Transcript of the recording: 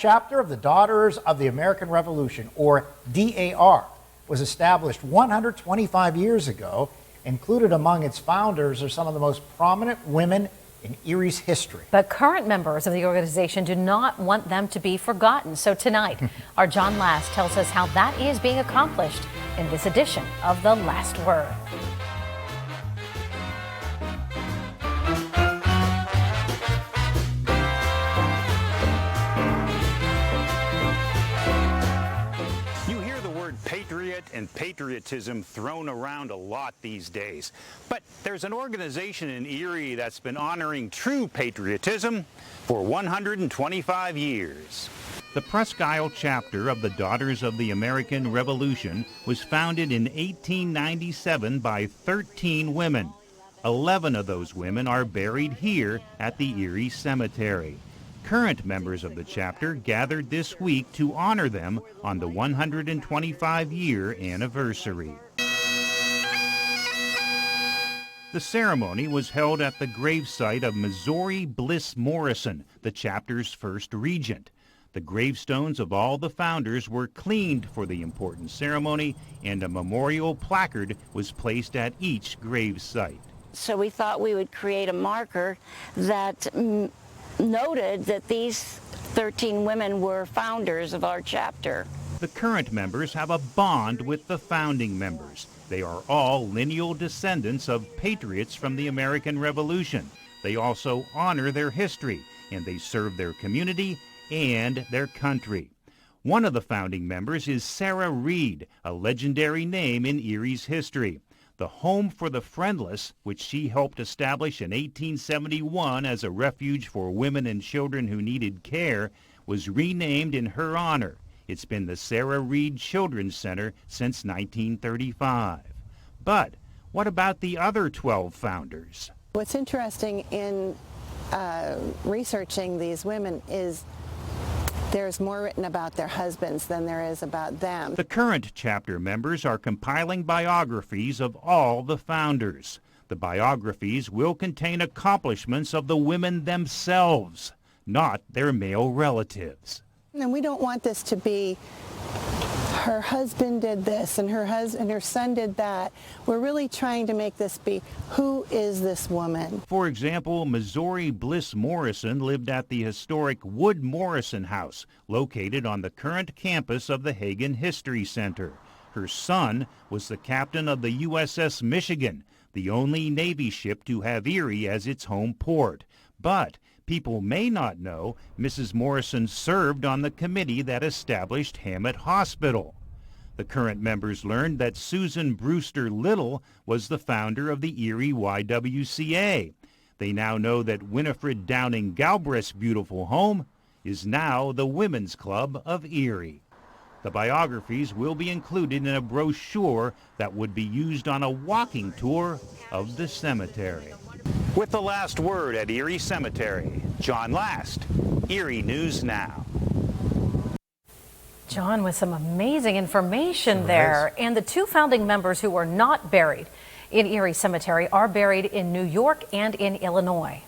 chapter of the Daughters of the American Revolution, or DAR, was established 125 years ago. Included among its founders are some of the most prominent women in Erie's history. But current members of the organization do not want them to be forgotten. So tonight, our John Last tells us how that is being accomplished in this edition of The Last Word. Patriot and patriotism thrown around a lot these days. But there's an organization in Erie that's been honoring true patriotism for 125 years. The Presque chapter of the Daughters of the American Revolution was founded in 1897 by 13 women. 11 of those women are buried here at the Erie Cemetery. Current members of the chapter gathered this week to honor them on the 125-year anniversary. The ceremony was held at the gravesite of Missouri Bliss Morrison, the chapter's first regent. The gravestones of all the founders were cleaned for the important ceremony, and a memorial placard was placed at each gravesite. So we thought we would create a marker that noted that these 13 women were founders of our chapter. The current members have a bond with the founding members. They are all lineal descendants of patriots from the American Revolution. They also honor their history, and they serve their community and their country. One of the founding members is Sarah Reed, a legendary name in Erie's history. The Home for the Friendless, which she helped establish in 1871 as a refuge for women and children who needed care, was renamed in her honor. It's been the Sarah Reed Children's Center since 1935. But what about the other 12 founders? What's interesting in researching these women is there's more written about their husbands than there is about them. The current chapter members are compiling biographies of all the founders. The biographies will contain accomplishments of the women themselves, not their male relatives. And we don't want this to be her husband did this and her son did that. We're really trying to make this be, who is this woman? For example, Missouri Bliss Morrison lived at the historic Wood Morrison House, located on the current campus of the Hagen History Center. Her son was the captain of the USS Michigan, the only Navy ship to have Erie as its home port. But people may not know Mrs. Morrison served on the committee that established Hammett Hospital. The current members learned that Susan Brewster Little was the founder of the Erie YWCA. They now know that Winifred Downing Galbraith's beautiful home is now the Women's Club of Erie. The biographies will be included in a brochure that would be used on a walking tour of the cemetery. With the last word at Erie Cemetery, John Last, Erie News Now. John, with some amazing information there. And the two founding members who are not buried in Erie Cemetery are buried in New York and in Illinois.